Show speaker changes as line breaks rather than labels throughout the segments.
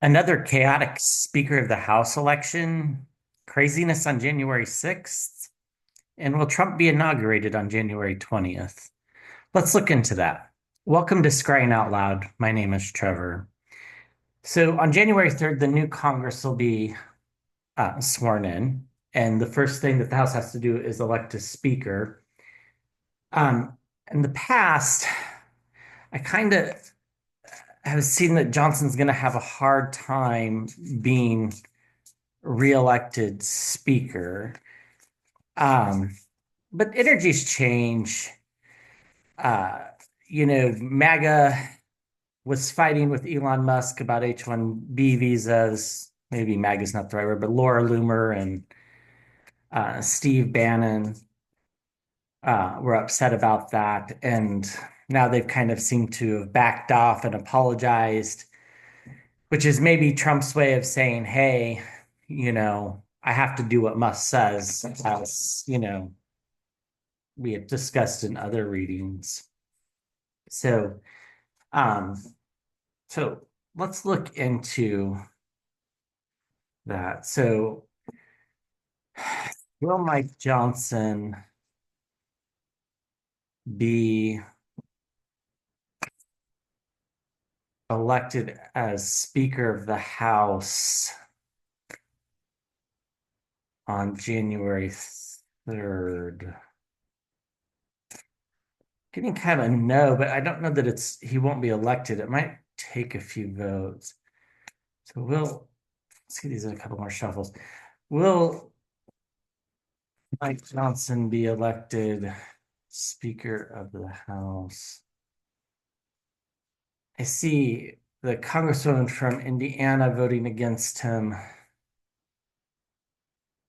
Another chaotic Speaker of the House election, craziness on January 6th, and will Trump be inaugurated on January 20th? Let's look into that. Welcome to Scrying Out Loud. My name is Trevor. So on January 3rd, the new Congress will be sworn in, and the first thing that the House has to do is elect a Speaker. In the past, I kind of have seen that Johnson's going to have a hard time being reelected speaker. Um, but energies change. Uh, MAGA was fighting with Elon Musk about H-1B visas. Maybe MAGA is not the right word, but Laura Loomer and Steve Bannon were upset about that. And now they've kind of seemed to have backed off and apologized, which is maybe Trump's way of saying, hey, I have to do what Musk says, as, we have discussed in other readings. So, um, so let's look into that. So, will Mike Johnson be elected as Speaker of the House on January 3rd? Getting kind of a no, but I don't know that he won't be elected. It might take a few votes. So let's get these in a couple more shuffles. Will Mike Johnson be elected Speaker of the House? I see the Congresswoman from Indiana voting against him,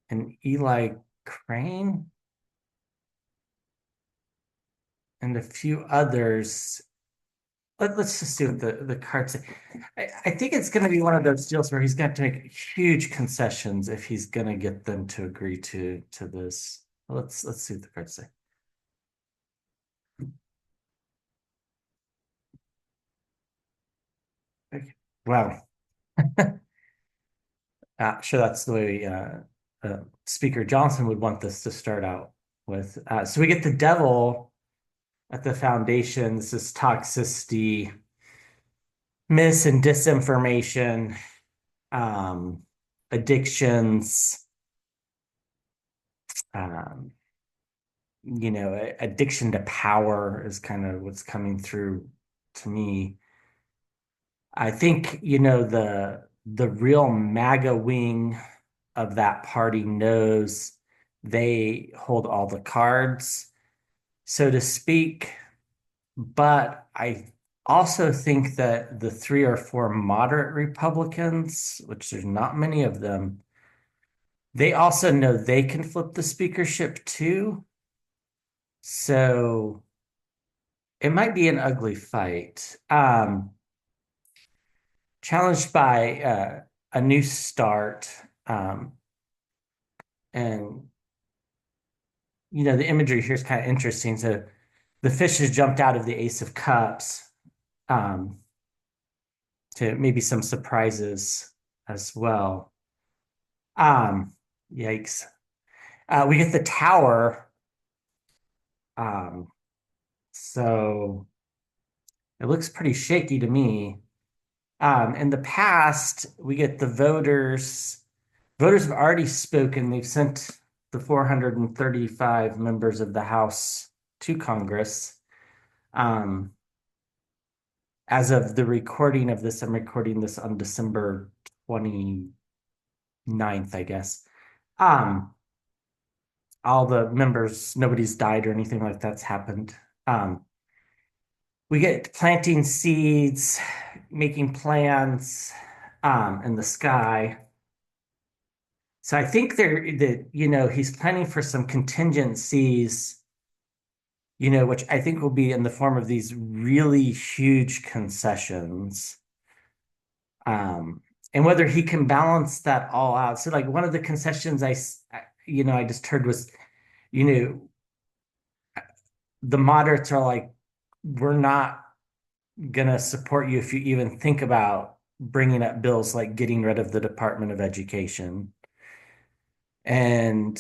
and Eli Crane, and a few others. Let's just see what the cards say. I think it's going to be one of those deals where he's going to make huge concessions if he's going to get them to agree to this. Let's see what the cards say. Okay. Wow. Sure, that's the way Speaker Johnson would want this to start out with. So we get the devil at the foundation. This is toxicity, mis and disinformation, um, addictions, um, addiction to power is kind of what's coming through to me. I think, the real MAGA wing of that party knows they hold all the cards, so to speak. But I also think that the three or four moderate Republicans, which there's not many of them, they also know they can flip the speakership too. So it might be an ugly fight. Challenged by a new start. And the imagery here is kind of interesting. So the fish has jumped out of the Ace of Cups, um, to maybe some surprises as well. Um, Yikes. We get the tower. Um, so it looks pretty shaky to me. In the past, we get the voters. Voters have already spoken. They've sent the 435 members of the House to Congress. As of the recording of this, I'm recording this on December 29th, I guess. All the members, nobody's died or anything like that's happened. We get planting seeds, making plans in the sky. So I think he's planning for some contingencies, which I think will be in the form of these really huge concessions. And whether he can balance that all out. So like one of the concessions I just heard was, you know, the moderates are like, we're not gonna support you if you even think about bringing up bills like getting rid of the Department of Education. And,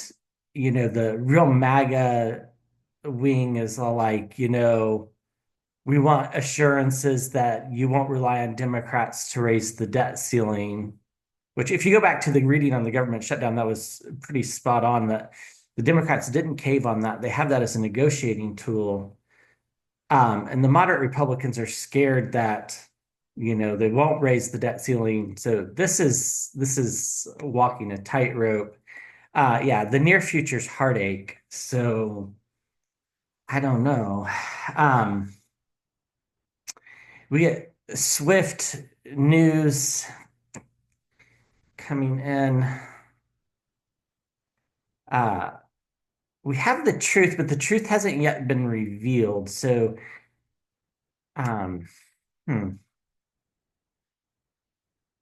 the real MAGA wing is all like, we want assurances that you won't rely on Democrats to raise the debt ceiling, which, if you go back to the reading on the government shutdown, that was pretty spot on that the Democrats didn't cave on that. They have that as a negotiating tool. And the moderate Republicans are scared that, they won't raise the debt ceiling. So this is walking a tightrope. Yeah, the near future's heartache. So I don't know. Um, we get swift news coming in. Uh, we have the truth, but the truth hasn't yet been revealed. So, um, hmm.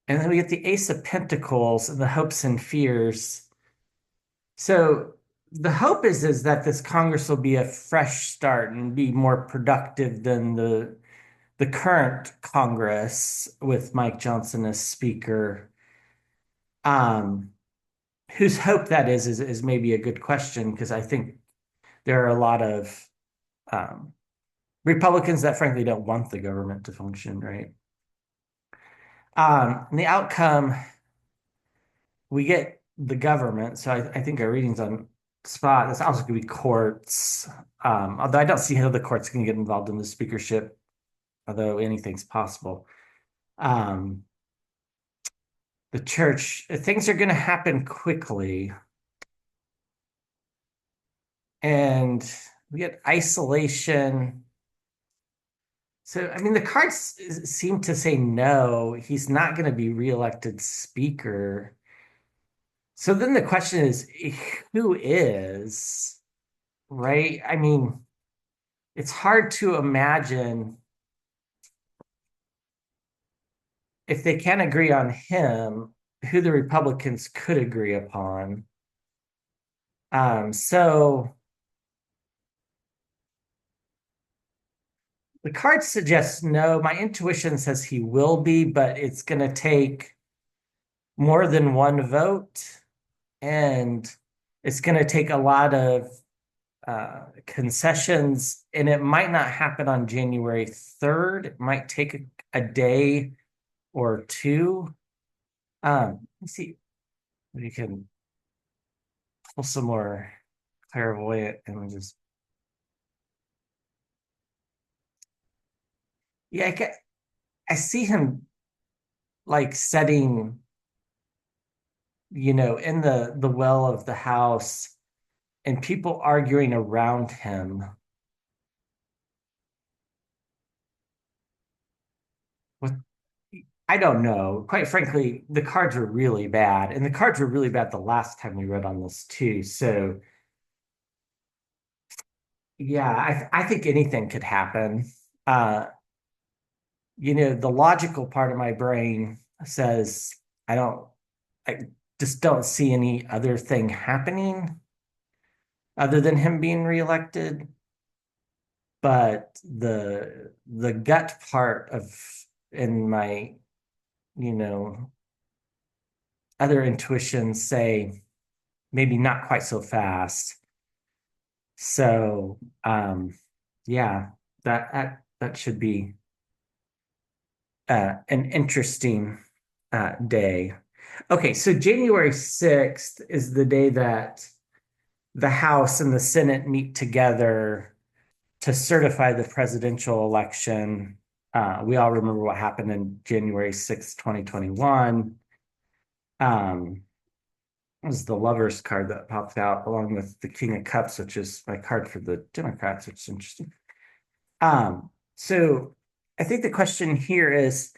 And then we get the Ace of Pentacles and the hopes and fears. So the hope is that this Congress will be a fresh start and be more productive than the current Congress with Mike Johnson as Speaker. Um, whose hope that is maybe a good question because I think there are a lot of um, Republicans that frankly don't want the government to function, right? And the outcome, we get the government. So I think our reading's on spot. This also could be courts. Although I don't see how the courts can get involved in the speakership, although anything's possible. Um, the church, things are going to happen quickly. And we get isolation. So, I mean, the cards seem to say no, he's not going to be reelected speaker. So then the question is, who is, right? I mean, it's hard to imagine if they can't agree on him, who the Republicans could agree upon. So the card suggests no. My intuition says he will be, but it's going to take more than one vote, and it's going to take a lot of concessions, and it might not happen on January 3rd. It might take a day or two. Let's see if we can pull some more clairvoyant images. Yeah, I see him like setting, in the well of the house and people arguing around him. What I don't know. Quite frankly, the cards were really bad, and the cards were really bad the last time we read on this too. So yeah, I think anything could happen. Uh, the logical part of my brain says I just don't see any other thing happening other than him being reelected. But the gut part of in my, you know, other intuitions say maybe not quite so fast. So yeah, that should be an interesting day. Okay, so January 6th is the day that the House and the Senate meet together to certify the presidential election. We all remember what happened in January 6th, 2021. It was the Lovers card that popped out along with the King of Cups, which is my card for the Democrats, which is interesting. So I think the question here is,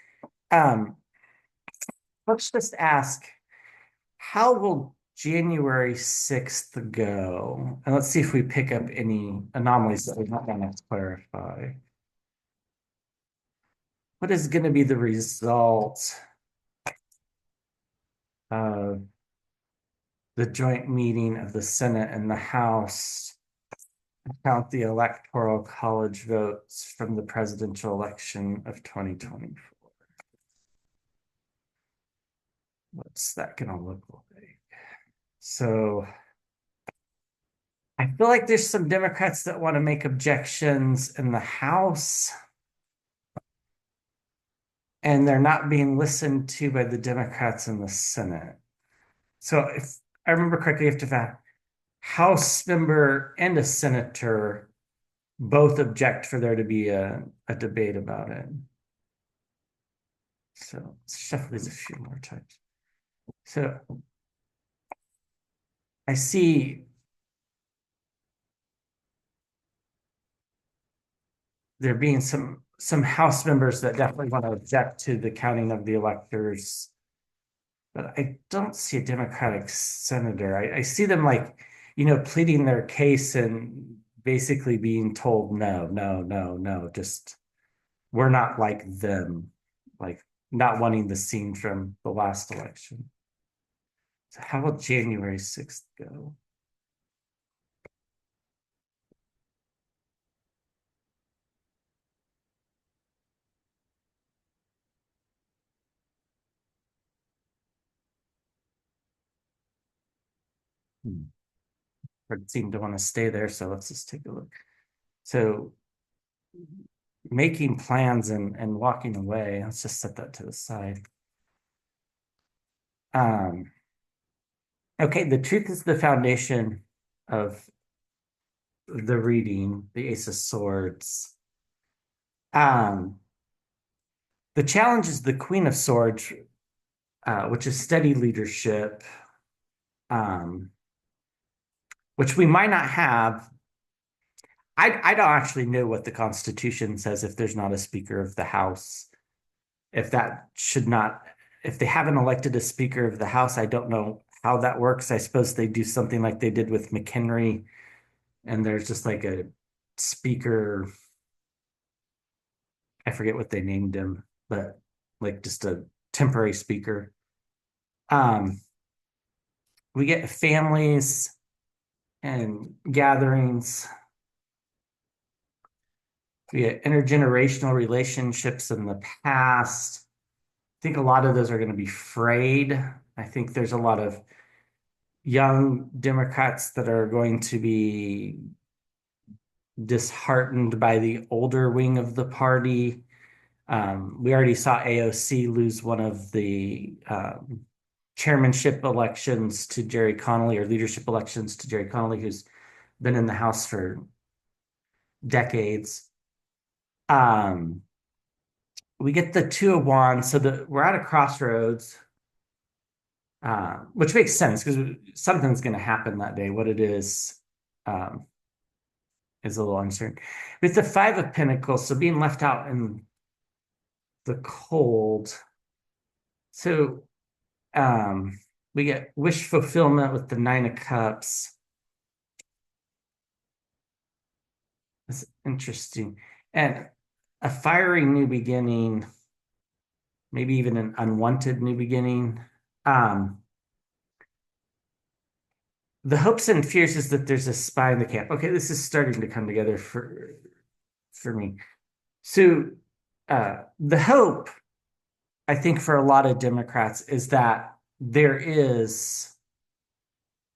um, let's just ask, how will January 6th go? And let's see if we pick up any anomalies that we're not going to clarify. What is going to be the result of the joint meeting of the Senate and the House to count the electoral college votes from the presidential election of 2024? What's that gonna look like? So I feel like there's some Democrats that want to make objections in the House, and they're not being listened to by the Democrats in the Senate. So if I remember correctly, you have to have a House member and a senator both object for there to be a debate about it. So let's shuffle these a few more times. So I see there being some House members that definitely want to object to the counting of the electors, but I don't see a Democratic senator. I see them like, pleading their case and basically being told no, no, no, no, just we're not like them, like not wanting the scene from the last election. So how will January 6th go? Hmm. It seemed to want to stay there, so let's just take a look. So making plans and walking away, let's just set that to the side. Um, okay, the truth is the foundation of the reading, the Ace of Swords. Um, the challenge is the Queen of Swords, which is steady leadership, um, which we might not have. I don't actually know what the Constitution says if there's not a Speaker of the House. If that should not, if they haven't elected a Speaker of the House, I don't know how that works. I suppose they do something like they did with McHenry, and there's just like a speaker. I forget what they named him, but like just a temporary speaker. Um, we get families and gatherings. We get intergenerational relationships in the past. I think a lot of those are going to be frayed. I think there's a lot of young Democrats that are going to be disheartened by the older wing of the party. We already saw AOC lose one of the chairmanship elections to Jerry Connolly or leadership elections to Jerry Connolly, who's been in the House for decades. Um, we get the Two of Wands, so we're at a crossroads, which makes sense because something's going to happen that day. What it um, is a little uncertain. With the Five of Pentacles, so being left out in the cold. So um, we get wish fulfillment with the Nine of Cups. That's interesting. And a fiery new beginning, maybe even an unwanted new beginning. Um, the hopes and fears is that there's a spy in the camp. Okay, this is starting to come together for me. So the hope, I think, for a lot of Democrats is that there is,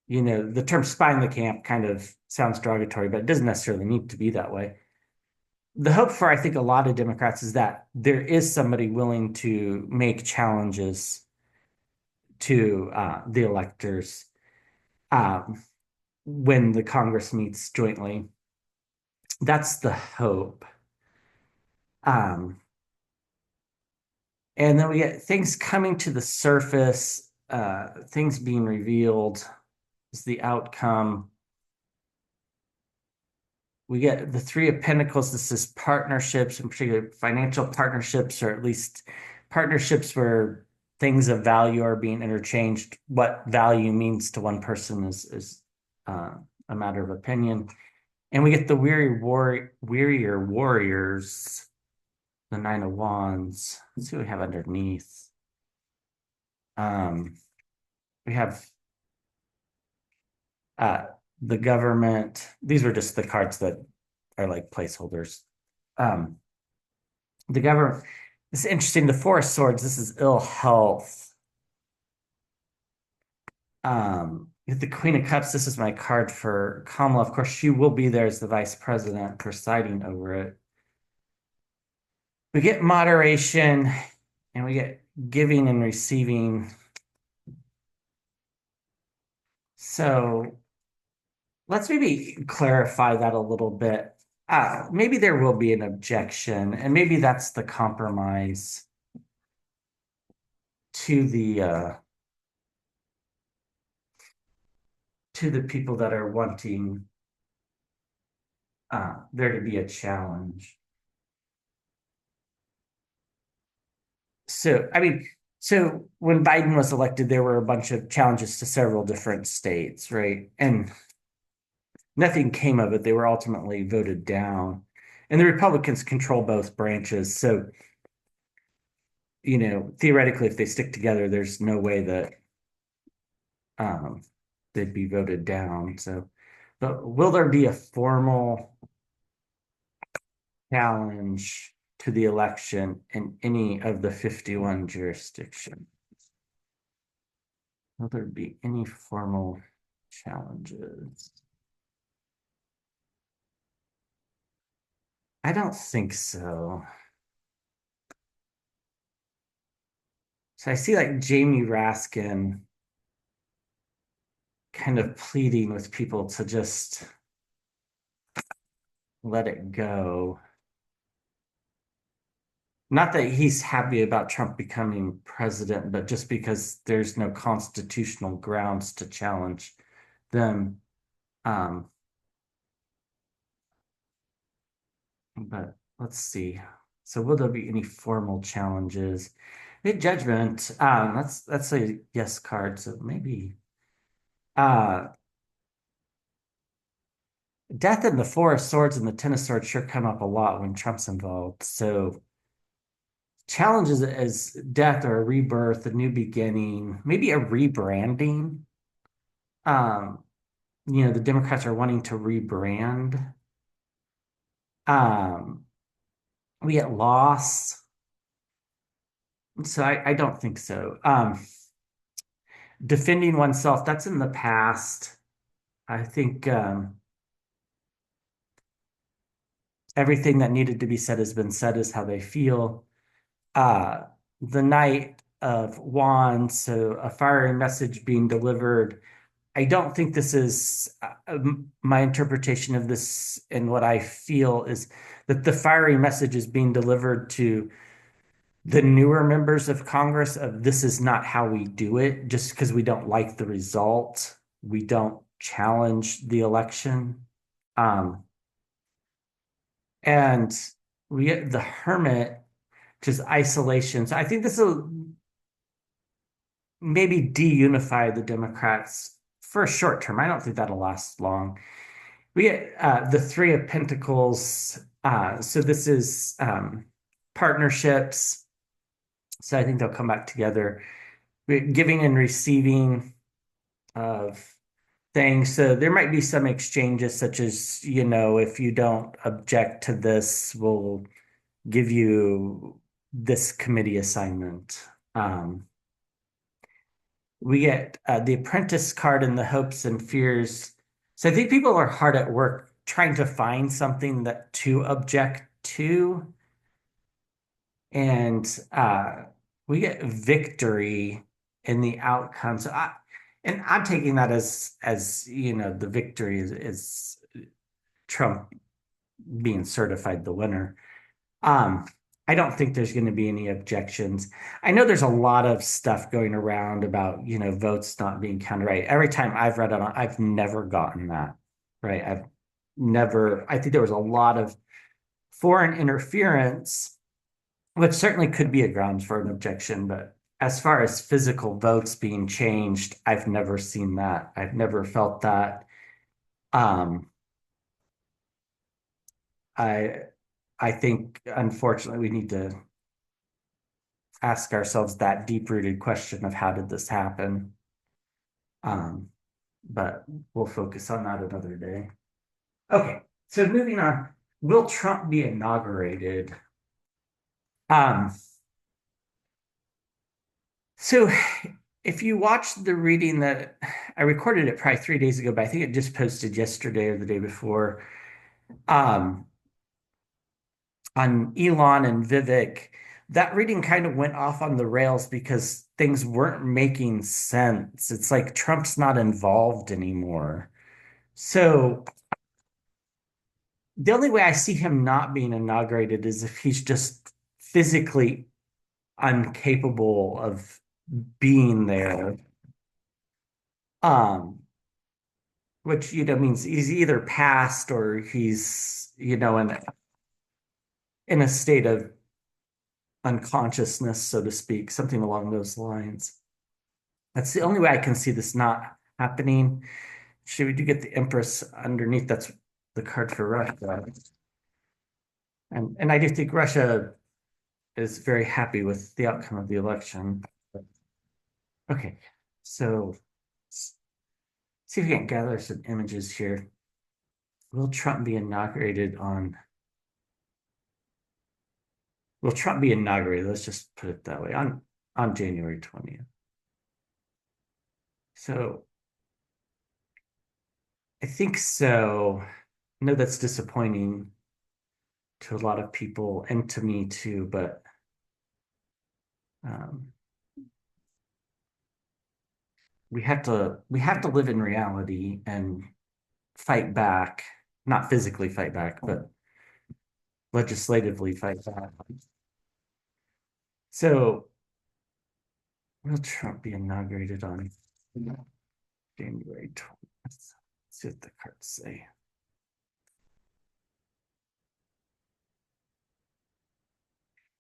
the term spy in the camp kind of sounds derogatory, but it doesn't necessarily need to be that way. The hope for, I think, a lot of Democrats is that there is somebody willing to make challenges to the electors um, when the Congress meets jointly. That's the hope. Um, and then we get things coming to the surface, things being revealed is the outcome. We get the Three of Pentacles. This is partnerships, in particular financial partnerships, or at least partnerships where things of value are being interchanged. What value means to one person is uh, a matter of opinion. And we get the wearier warriors, the Nine of Wands. Let's see what we have underneath. Um, we have uh, the government. These were just the cards that are like placeholders. Um, the government. This is interesting. The Four of Swords. This is ill health. With the Queen of Cups, this is my card for Kamala. Of course, she will be there as the vice president presiding over it. We get moderation and we get giving and receiving. So let's maybe clarify that a little bit. Maybe there will be an objection, and maybe that's the compromise to the people that are wanting there to be a challenge. So, I mean, so when Biden was elected, there were a bunch of challenges to several different states, right? And nothing came of it. They were ultimately voted down. And the Republicans control both branches. So, theoretically, if they stick together, there's no way that um, they'd be voted down. So, but will there be a formal challenge to the election in any of the 51 jurisdictions? Will there be any formal challenges? I don't think so. So I see like Jamie Raskin kind of pleading with people to just let it go. Not that he's happy about Trump becoming president, but just because there's no constitutional grounds to challenge them. Um, but let's see. So will there be any formal challenges? Mid judgment. That's a yes card. So maybe uh death and the Four of Swords and the Ten of Swords sure come up a lot when Trump's involved. So challenges as death or a rebirth, a new beginning, maybe a rebranding. Um, the Democrats are wanting to rebrand. Um, we get loss. So I don't think so. Defending oneself, that's in the past. I think everything that needed to be said has been said, is how they feel. Uh, the Knight of Wands, so a fiery message being delivered. I don't think this is my interpretation of this, and what I feel is that the fiery message is being delivered to the newer members of Congress of this is not how we do it. Just because we don't like the result, we don't challenge the election. Um, and we get the Hermit, which is isolation. So I think this will maybe de-unify the Democrats for a short term. I don't think that'll last long. We get the Three of Pentacles. So this is partnerships. So I think they'll come back together. Giving and receiving of things. So there might be some exchanges, such as, if you don't object to this, we'll give you this committee assignment. We get the Apprentice card and the hopes and fears. So I think people are hard at work trying to find something that to object to. And we get victory in the outcome. And I'm taking that as the victory is Trump being certified the winner. Um, I don't think there's going to be any objections. I know there's a lot of stuff going around about, votes not being counted right. Every time I've read it, I've never gotten that right. I think there was a lot of foreign interference, which certainly could be a grounds for an objection. But as far as physical votes being changed, I've never seen that. I've never felt that. Um, I I think, unfortunately, we need to ask ourselves that deep-rooted question of how did this happen? Um, but we'll focus on that another day. Okay, so moving on. Will Trump be inaugurated? Um, so if you watch the reading that I recorded it probably 3 days ago, but I think it just posted yesterday or the day before, um, on Elon and Vivek, that reading kind of went off on the rails because things weren't making sense. It's like Trump's not involved anymore. So the only way I see him not being inaugurated is if he's just physically incapable of being there. Um, which means he's either passed or he's in a state of unconsciousness, so to speak, something along those lines. That's the only way I can see this not happening. Should we do get the Empress underneath? That's the card for Russia. And I do think Russia is very happy with the outcome of the election. Okay, so see if we can gather some images here. Will Trump be inaugurated on Will Trump be inaugurated? Let's just put it that way on January 20th. So I think so. I know that's disappointing to a lot of people and to me too, but um, we have to live in reality and fight back, not physically fight back, but legislatively fight back. So will Trump be inaugurated on January 20th? Let's see what the cards say.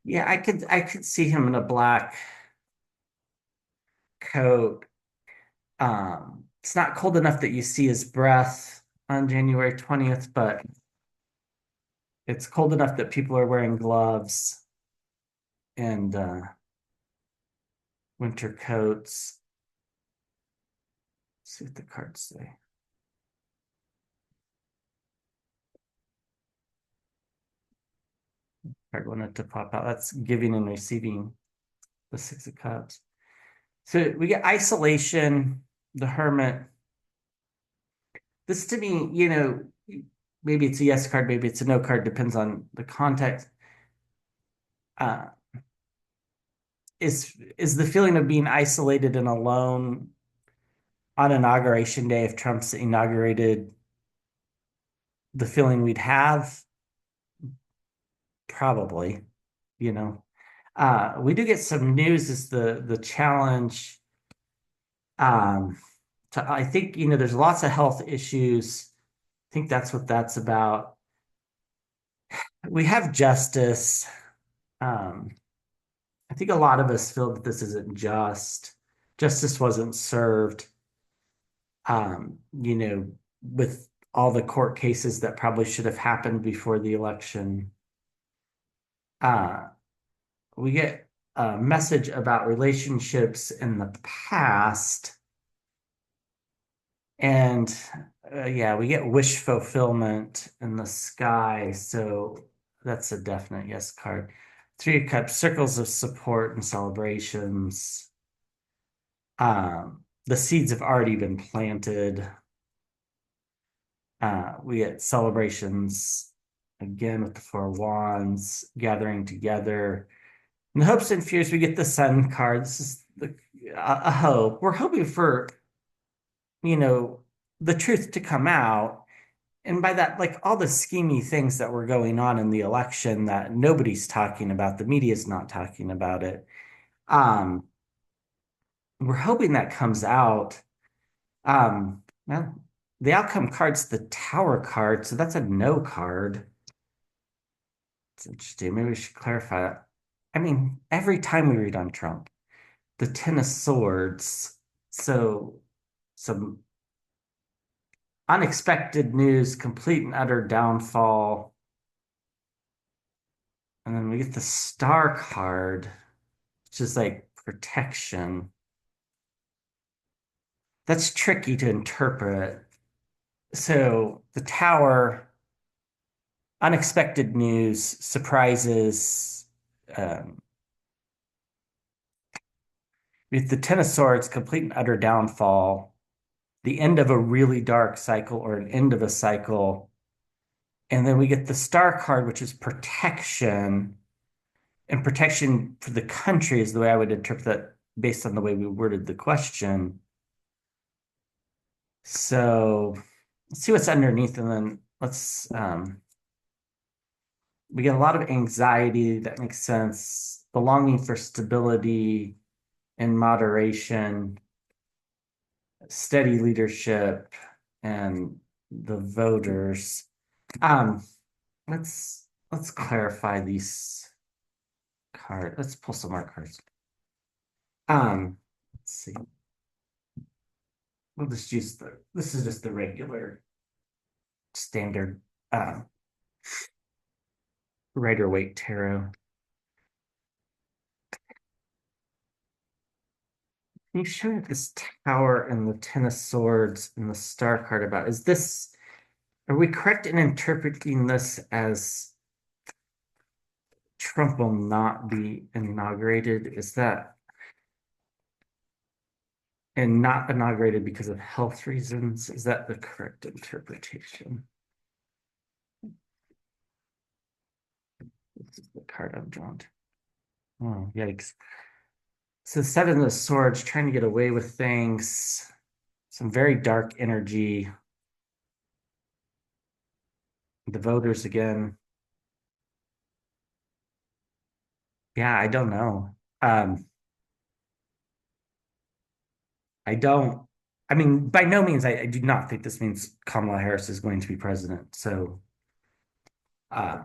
Yeah, I could see him in a black coat. It's not cold enough that you see his breath on January 20th, but it's cold enough that people are wearing gloves and winter coats. Let's see what the cards say. Card wanted to pop out. That's giving and receiving, the Six of Cups. So we get isolation, the Hermit. This to me, maybe it's a yes card, maybe it's a no card, depends on the context. Uh, is the feeling of being isolated and alone on inauguration day, if Trump's inaugurated, the feeling we'd have? Probably, you know. We do get some news is the challenge. Um, I think, there's lots of health issues. I think that's what that's about. We have justice. Um, I think a lot of us feel that this isn't just. Justice wasn't served, with all the court cases that probably should have happened before the election. Uh, we get a message about relationships in the past. And yeah, we get wish fulfillment in the sky. So that's a definite yes card. Three of Cups, circles of support and celebrations. The seeds have already been planted. We get celebrations again with the Four of Wands, gathering together. In the hopes and fears, we get the Sun card. This is a hope. We're hoping for, you know, the truth to come out. And by that, like all the schemy things that were going on in the election that nobody's talking about, the media's not talking about it. Um, we're hoping that comes out. Well, the outcome card's the Tower card, so that's a no card. It's interesting. Maybe we should clarify that. I mean, every time we read on Trump, the Ten of Swords, so some unexpected news, complete and utter downfall. And then we get the Star card, which is like protection. That's tricky to interpret. So the Tower, unexpected news, surprises. Um, With the Ten of Swords, complete and utter downfall, the end of a really dark cycle or an end of a cycle. And then we get the Star card, which is protection. And protection for the country is the way I would interpret that based on the way we worded the question. So let's see what's underneath, and then let's we get a lot of anxiety. That makes sense. Belonging for stability and moderation, steady leadership, and the voters. Um, let's clarify these cards. Let's pull some more cards. Let's see. We'll just use this is just the regular standard um Rider Waite tarot. Can you show me this tower and the Ten of Swords and the Star card about? Is this, are we correct in interpreting this as Trump will not be inaugurated? Is that, and not inaugurated because of health reasons? Is that the correct interpretation? This is the card I've drawn. Oh, yikes. So Seven of Swords, trying to get away with things, some very dark energy. The voters again. Yeah, I don't know. Um, I don't, I mean, by no means, I do not think this means Kamala Harris is going to be president. So, uh,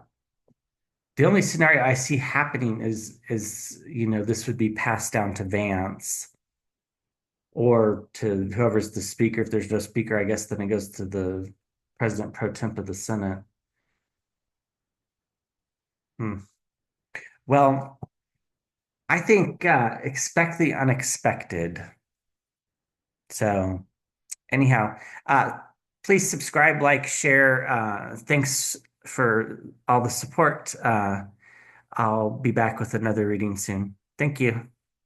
the only scenario I see happening is this would be passed down to Vance or to whoever's the speaker. If there's no speaker, I guess then it goes to the president pro temp of the Senate. Hmm. Well, I think expect the unexpected. So, anyhow, uh, please subscribe, like, share. Thanks for all the support. I'll be back with another reading soon. Thank you.